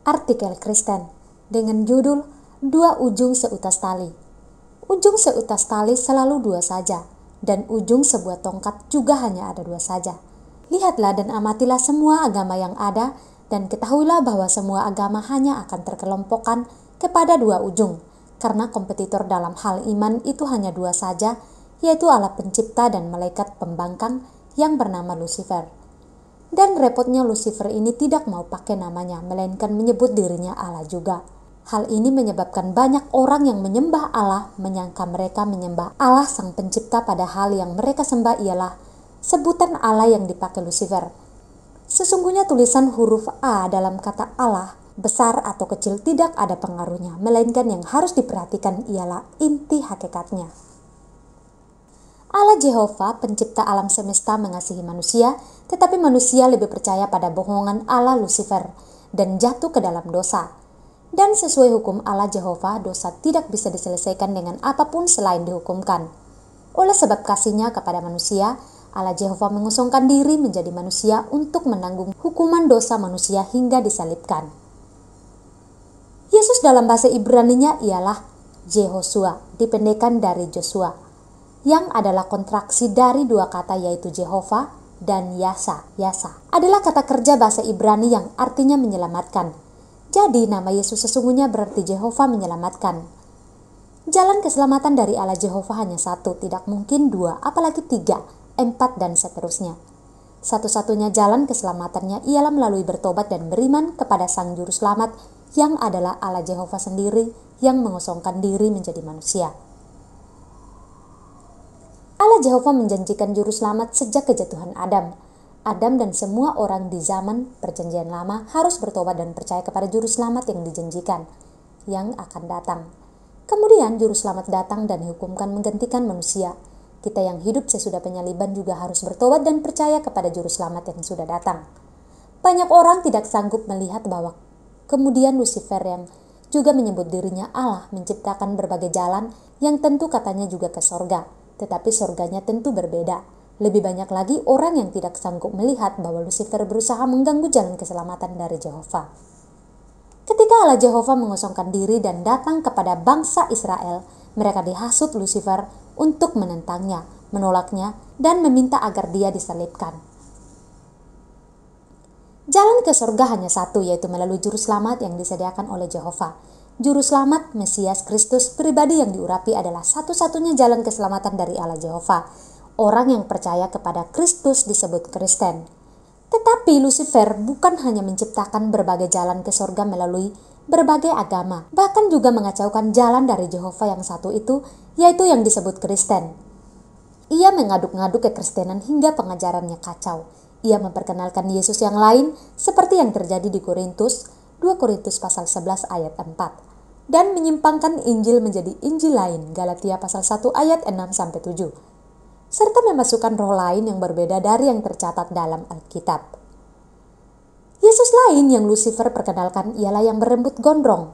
artikel Kristen dengan judul Dua Ujung Seutas Tali. Ujung seutas tali selalu dua saja, dan ujung sebuah tongkat juga hanya ada dua saja. Lihatlah dan amatilah semua agama yang ada, dan ketahuilah bahwa semua agama hanya akan terkelompokkan kepada dua ujung, karena kompetitor dalam hal iman itu hanya dua saja, yaitu Allah Pencipta dan malaikat pembangkang yang bernama Lucifer. Dan repotnya Lucifer ini tidak mau pakai namanya, melainkan menyebut dirinya Allah juga. Hal ini menyebabkan banyak orang yang menyembah Allah menyangka mereka menyembah Allah Sang Pencipta, padahal yang mereka sembah ialah sebutan Allah yang dipakai Lucifer. Sesungguhnya tulisan huruf A dalam kata Allah, besar atau kecil, tidak ada pengaruhnya, melainkan yang harus diperhatikan ialah inti hakikatnya. Allah Jehovah, pencipta alam semesta, mengasihi manusia, tetapi manusia lebih percaya pada bohongan Allah Lucifer dan jatuh ke dalam dosa. Dan sesuai hukum Allah Jehovah, dosa tidak bisa diselesaikan dengan apapun selain dihukumkan. Oleh sebab kasihnya kepada manusia, Allah Jehovah mengosongkan diri menjadi manusia untuk menanggung hukuman dosa manusia hingga disalibkan. Yesus dalam bahasa Ibrani-nya ialah Jehoshua, dipendekkan dari Joshua, yang adalah kontraksi dari dua kata yaitu Jehovah dan Yasa. Yasa adalah kata kerja bahasa Ibrani yang artinya menyelamatkan. Jadi nama Yesus sesungguhnya berarti Jehovah menyelamatkan. Jalan keselamatan dari Allah Jehovah hanya satu, tidak mungkin dua, apalagi tiga, empat, dan seterusnya. Satu-satunya jalan keselamatannya ialah melalui bertobat dan beriman kepada Sang Juru Selamat yang adalah Allah Jehovah sendiri yang mengosongkan diri menjadi manusia. Allah Jehovah menjanjikan Juru Selamat sejak kejatuhan Adam. Adam dan semua orang di zaman Perjanjian Lama harus bertobat dan percaya kepada Juru Selamat yang dijanjikan, yang akan datang. Kemudian Juru Selamat datang dan dihukumkan menggantikan manusia. Kita yang hidup sesudah penyaliban juga harus bertobat dan percaya kepada Juru Selamat yang sudah datang. Banyak orang tidak sanggup melihat bahwa kemudian Lucifer yang juga menyebut dirinya Allah menciptakan berbagai jalan yang tentu katanya juga ke sorga, tetapi sorganya tentu berbeda. Lebih banyak lagi orang yang tidak sanggup melihat bahwa Lucifer berusaha mengganggu jalan keselamatan dari Jehovah. Ketika Allah Jehovah mengosongkan diri dan datang kepada bangsa Israel, mereka dihasut Lucifer untuk menentangnya, menolaknya, dan meminta agar dia disalibkan. Jalan ke surga hanya satu, yaitu melalui Juru Selamat yang disediakan oleh Jehovah. Juru Selamat, Mesias Kristus, pribadi yang diurapi adalah satu-satunya jalan keselamatan dari Allah Jehovah. Orang yang percaya kepada Kristus disebut Kristen. Tetapi Lucifer bukan hanya menciptakan berbagai jalan ke surga melalui berbagai agama, bahkan juga mengacaukan jalan dari Jehovah yang satu itu, yaitu yang disebut Kristen. Ia mengaduk-ngaduk kekristenan hingga pengajarannya kacau. Ia memperkenalkan Yesus yang lain seperti yang terjadi di Korintus, 2 Korintus pasal 11 ayat 4, dan menyimpangkan Injil menjadi Injil lain, Galatia pasal 1 ayat 6-7. Serta memasukkan roh lain yang berbeda dari yang tercatat dalam Alkitab. Yesus lain yang Lucifer perkenalkan ialah yang berambut gondrong.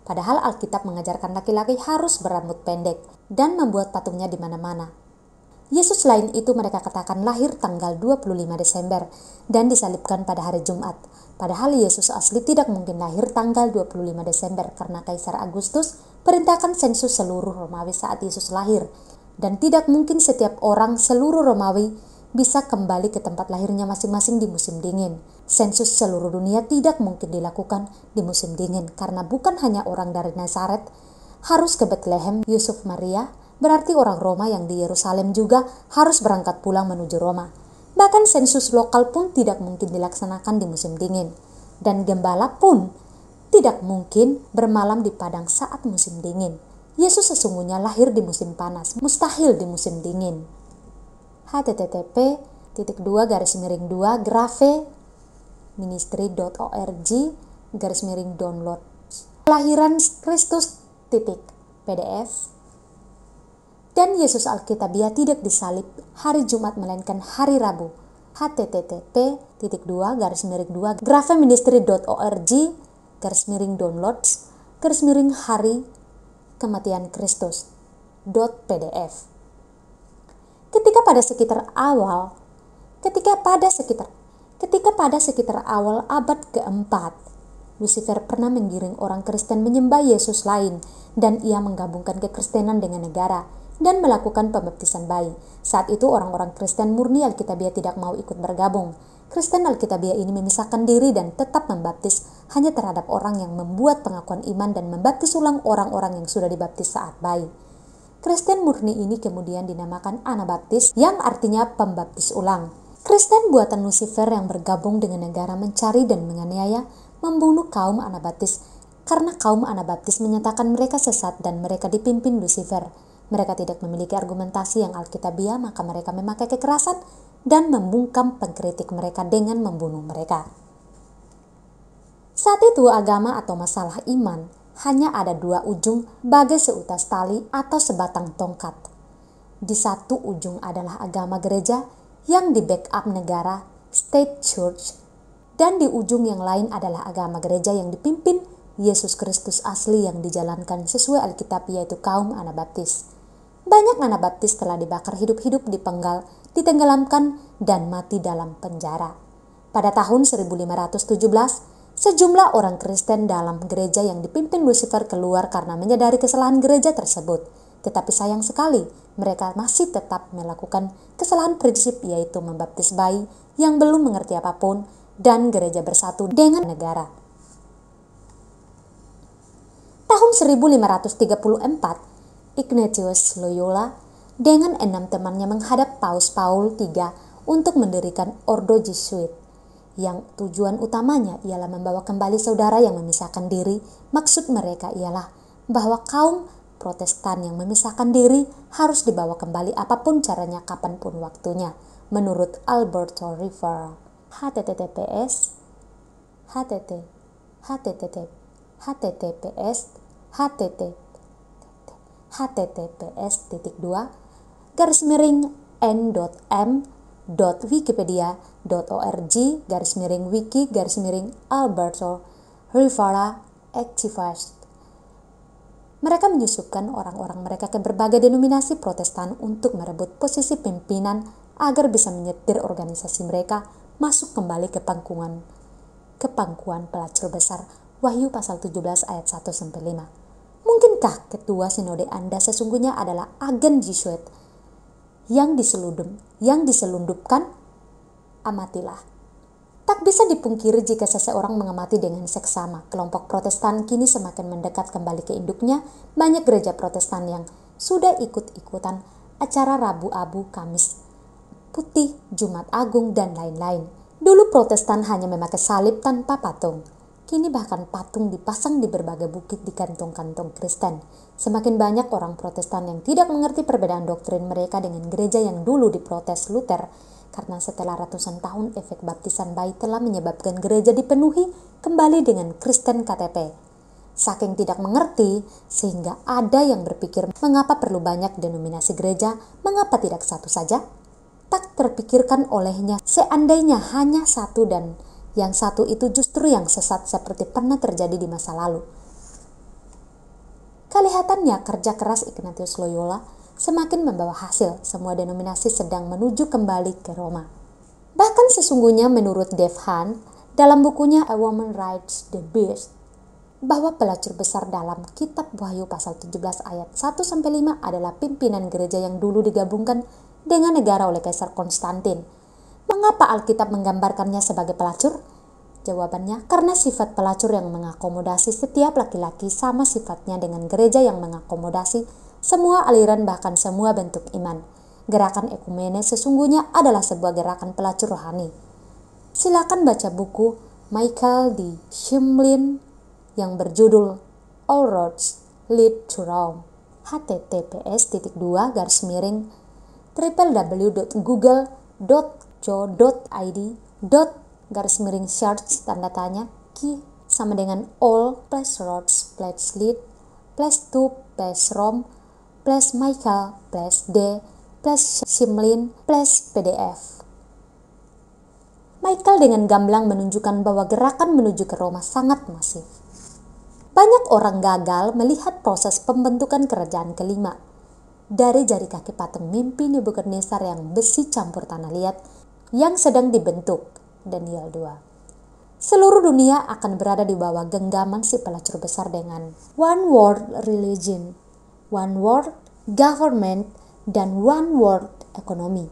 Padahal Alkitab mengajarkan laki-laki harus berambut pendek dan membuat patungnya di mana-mana. Yesus lain itu mereka katakan lahir tanggal 25 Desember dan disalibkan pada hari Jumat. Padahal Yesus asli tidak mungkin lahir tanggal 25 Desember karena Kaisar Agustus perintahkan sensus seluruh Romawi saat Yesus lahir. Dan tidak mungkin setiap orang seluruh Romawi bisa kembali ke tempat lahirnya masing-masing di musim dingin. Sensus seluruh dunia tidak mungkin dilakukan di musim dingin karena bukan hanya orang dari Nazaret harus ke Bethlehem, Yusuf, Maria, berarti orang Roma yang di Yerusalem juga harus berangkat pulang menuju Roma. Bahkan sensus lokal pun tidak mungkin dilaksanakan di musim dingin. Dan gembala pun tidak mungkin bermalam di padang saat musim dingin. Yesus sesungguhnya lahir di musim panas, mustahil di musim dingin. http://graceministry.org/download Kelahiran Kristus PDF. Dan Yesus Alkitabiah tidak disalib hari Jumat melainkan hari Rabu. http://graceministry.org/downloads/hari kematian Kristus .pdf. Ketika pada sekitar Ketika pada sekitar awal abad keempat, Lucifer pernah menggiring orang Kristen menyembah Yesus lain, dan ia menggabungkan kekristenan dengan negara dan melakukan pembaptisan bayi. Saat itu orang-orang Kristen murni Alkitabiah tidak mau ikut bergabung. Kristen Alkitabiah ini memisahkan diri dan tetap membaptis hanya terhadap orang yang membuat pengakuan iman dan membaptis ulang orang-orang yang sudah dibaptis saat bayi. Kristen murni ini kemudian dinamakan Anabaptis, yang artinya pembaptis ulang. Kristen buatan Lucifer yang bergabung dengan negara mencari dan menganiaya, membunuh kaum Anabaptis karena kaum Anabaptis menyatakan mereka sesat dan mereka dipimpin Lucifer. Mereka tidak memiliki argumentasi yang Alkitabiah, maka mereka memakai kekerasan dan membungkam pengkritik mereka dengan membunuh mereka. Saat itu agama atau masalah iman hanya ada dua ujung bagai seutas tali atau sebatang tongkat. Di satu ujung adalah agama gereja yang di backup negara, state church, dan di ujung yang lain adalah agama gereja yang dipimpin Yesus Kristus asli yang dijalankan sesuai Alkitab, yaitu kaum Anabaptis. Banyak Anabaptis telah dibakar hidup-hidup, dipenggal, ditenggelamkan, dan mati dalam penjara. Pada tahun 1517, sejumlah orang Kristen dalam gereja yang dipimpin Lucifer keluar karena menyadari kesalahan gereja tersebut. Tetapi sayang sekali, mereka masih tetap melakukan kesalahan prinsip, yaitu membaptis bayi yang belum mengerti apapun, dan gereja bersatu dengan negara. Tahun 1534, Ignatius Loyola dengan 6 temannya menghadap Paus Paul III untuk mendirikan Ordo Jesuit, yang tujuan utamanya ialah membawa kembali saudara yang memisahkan diri. Maksud mereka ialah bahwa kaum Protestan yang memisahkan diri harus dibawa kembali apapun caranya, kapanpun waktunya, menurut Alberto Rivera. https https://n.m.wikipedia.org/wiki/Alberto Rivera Activist. Mereka menyusupkan orang-orang mereka ke berbagai denominasi Protestan untuk merebut posisi pimpinan agar bisa menyetir organisasi mereka masuk kembali ke pangkuan pelacur besar. Wahyu pasal 17 ayat 1-5. Mungkinkah ketua sinode Anda sesungguhnya adalah agen Jesuit yang diselundupkan? Amatilah. Tak bisa dipungkiri jika seseorang mengamati dengan seksama. Kelompok Protestan kini semakin mendekat kembali ke induknya. Banyak gereja Protestan yang sudah ikut-ikutan acara Rabu Abu, Kamis Putih, Jumat Agung, dan lain-lain. Dulu Protestan hanya memakai salib tanpa patung. Kini bahkan patung dipasang di berbagai bukit di kantong-kantong Kristen. Semakin banyak orang Protestan yang tidak mengerti perbedaan doktrin mereka dengan gereja yang dulu diprotes Luther, karena setelah ratusan tahun efek baptisan bayi telah menyebabkan gereja dipenuhi kembali dengan Kristen KTP. Saking tidak mengerti, sehingga ada yang berpikir mengapa perlu banyak denominasi gereja, mengapa tidak satu saja? Tak terpikirkan olehnya seandainya hanya satu dan yang satu itu justru yang sesat seperti pernah terjadi di masa lalu. Kelihatannya kerja keras Ignatius Loyola semakin membawa hasil. Semua denominasi sedang menuju kembali ke Roma. Bahkan sesungguhnya menurut Dave Hunt dalam bukunya A Woman Rides the Beast, bahwa pelacur besar dalam kitab Wahyu pasal 17 ayat 1-5 adalah pimpinan gereja yang dulu digabungkan dengan negara oleh Kaisar Konstantin. Mengapa Alkitab menggambarkannya sebagai pelacur? Jawabannya, karena sifat pelacur yang mengakomodasi setiap laki-laki sama sifatnya dengan gereja yang mengakomodasi semua aliran bahkan semua bentuk iman. Gerakan ekumene sesungguhnya adalah sebuah gerakan pelacur rohani. Silakan baca buku Michael D. Schimlin yang berjudul All Roads Lead to Rome. https://www.google.co.id/search/key sama dengan all+roads/lead+to+rome+michael+d+schimlin+pdf. Michael dengan gamblang menunjukkan bahwa gerakan menuju ke Roma sangat masif. Banyak orang gagal melihat proses pembentukan kerajaan kelima. Dari jari kaki patung mimpi Nebukadnezar yang besi campur tanah liat yang sedang dibentuk. Daniel 2. Seluruh dunia akan berada di bawah genggaman si pelacur besar dengan one world religion, one world government, dan one world economy.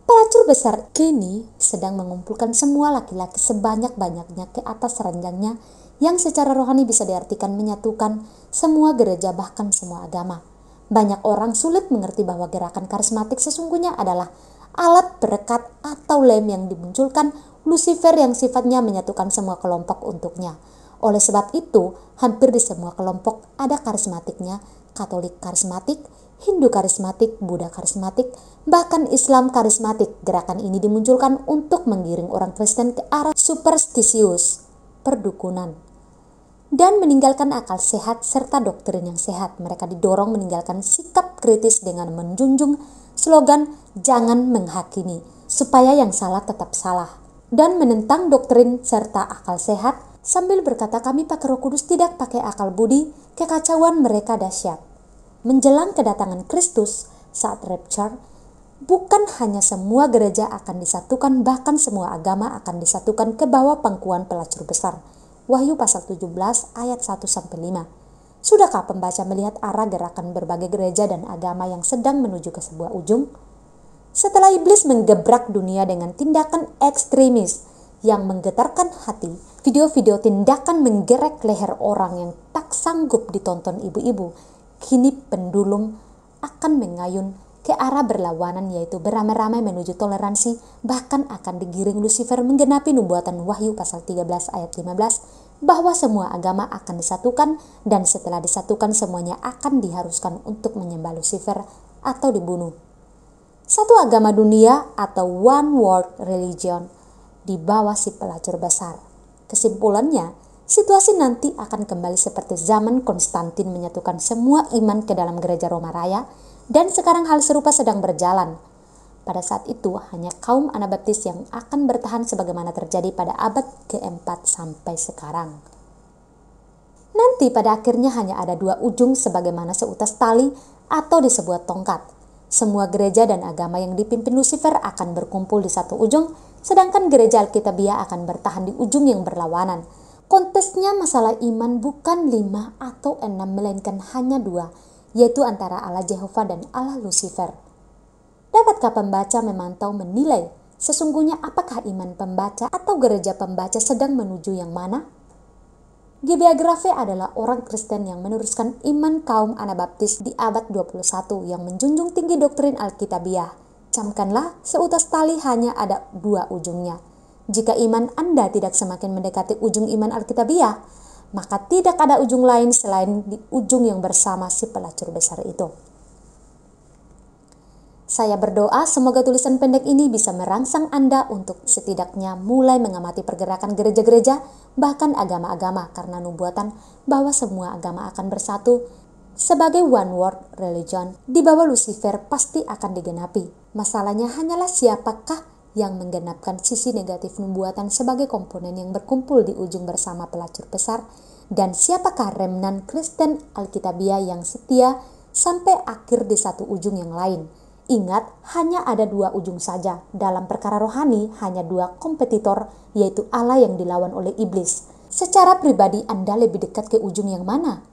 Pelacur besar kini sedang mengumpulkan semua laki-laki sebanyak-banyaknya ke atas ranjangnya yang secara rohani bisa diartikan menyatukan semua gereja bahkan semua agama. Banyak orang sulit mengerti bahwa gerakan karismatik sesungguhnya adalah alat berkat atau lem yang dimunculkan Lucifer yang sifatnya menyatukan semua kelompok untuknya. Oleh sebab itu, hampir di semua kelompok ada karismatiknya, Katolik karismatik, Hindu karismatik, Buddha karismatik, bahkan Islam karismatik. Gerakan ini dimunculkan untuk menggiring orang Kristen ke arah superstisius, perdukunan, dan meninggalkan akal sehat serta doktrin yang sehat. Mereka didorong meninggalkan sikap kritis dengan menjunjung slogan "jangan menghakimi", supaya yang salah tetap salah, dan menentang doktrin serta akal sehat sambil berkata, "Kami pakai Roh Kudus, tidak pakai akal budi." Kekacauan mereka dahsyat. Menjelang kedatangan Kristus saat rapture, bukan hanya semua gereja akan disatukan, bahkan semua agama akan disatukan ke bawah pangkuan pelacur besar. Wahyu pasal 17 ayat 1-5. Sudahkah pembaca melihat arah gerakan berbagai gereja dan agama yang sedang menuju ke sebuah ujung? Setelah iblis menggebrak dunia dengan tindakan ekstremis yang menggetarkan hati, video-video tindakan menggerek leher orang yang tak sanggup ditonton ibu-ibu, kini pendulum akan mengayun ke arah berlawanan, yaitu beramai-ramai menuju toleransi, bahkan akan digiring Lucifer menggenapi nubuatan Wahyu pasal 13 ayat 15 bahwa semua agama akan disatukan, dan setelah disatukan semuanya akan diharuskan untuk menyembah Lucifer atau dibunuh. Satu agama dunia atau one world religion di bawah si pelacur besar. Kesimpulannya, situasi nanti akan kembali seperti zaman Konstantin menyatukan semua iman ke dalam gereja Roma Raya, dan sekarang hal serupa sedang berjalan. Pada saat itu hanya kaum Anabaptis yang akan bertahan sebagaimana terjadi pada abad keempat sampai sekarang. Nanti pada akhirnya hanya ada dua ujung sebagaimana seutas tali atau di sebuah tongkat. Semua gereja dan agama yang dipimpin Lucifer akan berkumpul di satu ujung, sedangkan gereja Alkitabiah akan bertahan di ujung yang berlawanan. Kontesnya masalah iman bukan 5 atau 6, melainkan hanya 2, yaitu antara Allah Jehovah dan Allah Lucifer. Dapatkah pembaca memantau menilai sesungguhnya apakah iman pembaca atau gereja pembaca sedang menuju yang mana? G.B.A. Grave adalah orang Kristen yang meneruskan iman kaum Anabaptis di abad 21 yang menjunjung tinggi doktrin Alkitabiah. Camkanlah, seutas tali hanya ada 2 ujungnya. Jika iman Anda tidak semakin mendekati ujung iman Alkitabiah, maka tidak ada ujung lain selain di ujung yang bersama si pelacur besar itu. Saya berdoa semoga tulisan pendek ini bisa merangsang Anda untuk setidaknya mulai mengamati pergerakan gereja-gereja, bahkan agama-agama, karena nubuatan bahwa semua agama akan bersatu sebagai one world religion di bawah Lucifer pasti akan digenapi. Masalahnya hanyalah siapakah yang menggenapkan sisi negatif nubuatan sebagai komponen yang berkumpul di ujung bersama pelacur besar, dan siapakah remnan Kristen Alkitabiah yang setia sampai akhir di satu ujung yang lain. Ingat, hanya ada 2 ujung saja. Dalam perkara rohani, hanya 2 kompetitor, yaitu Allah yang dilawan oleh iblis. Secara pribadi, Anda lebih dekat ke ujung yang mana?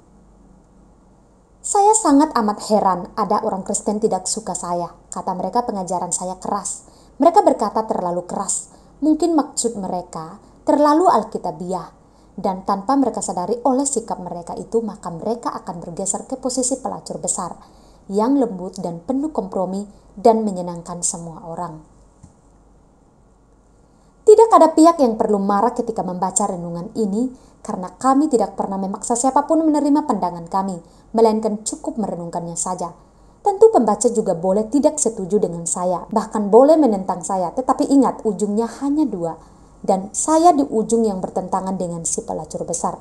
Saya sangat amat heran ada orang Kristen tidak suka saya. Kata mereka pengajaran saya keras. Mereka berkata terlalu keras. Mungkin maksud mereka terlalu Alkitabiah. Dan tanpa mereka sadari oleh sikap mereka itu, maka mereka akan bergeser ke posisi pelacur besar yang lembut dan penuh kompromi dan menyenangkan semua orang. Tidak ada pihak yang perlu marah ketika membaca renungan ini, karena kami tidak pernah memaksa siapapun menerima pandangan kami, melainkan cukup merenungkannya saja. Tentu pembaca juga boleh tidak setuju dengan saya, bahkan boleh menentang saya, tetapi ingat ujungnya hanya 2, dan saya di ujung yang bertentangan dengan si pelacur besar.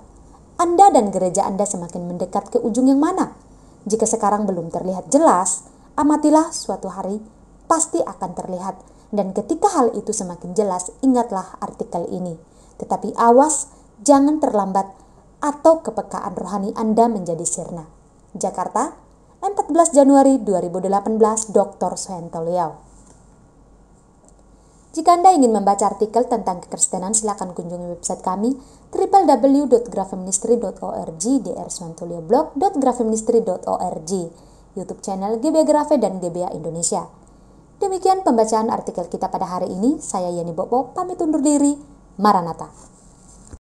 Anda dan gereja Anda semakin mendekat ke ujung yang mana? Jika sekarang belum terlihat jelas, amatilah, suatu hari pasti akan terlihat. Dan ketika hal itu semakin jelas, ingatlah artikel ini. Tetapi awas, jangan terlambat atau kepekaan rohani Anda menjadi sirna. Jakarta, 14 Januari 2018, Dr. Suhento Liao. Jika Anda ingin membaca artikel tentang kekristenan, silakan kunjungi website kami www.grafeministry.org, drswantuliablog.grafeministry.org, YouTube channel GB Grafe dan GBA Indonesia. Demikian pembacaan artikel kita pada hari ini. Saya Yani Bobo, pamit undur diri. Maranatha.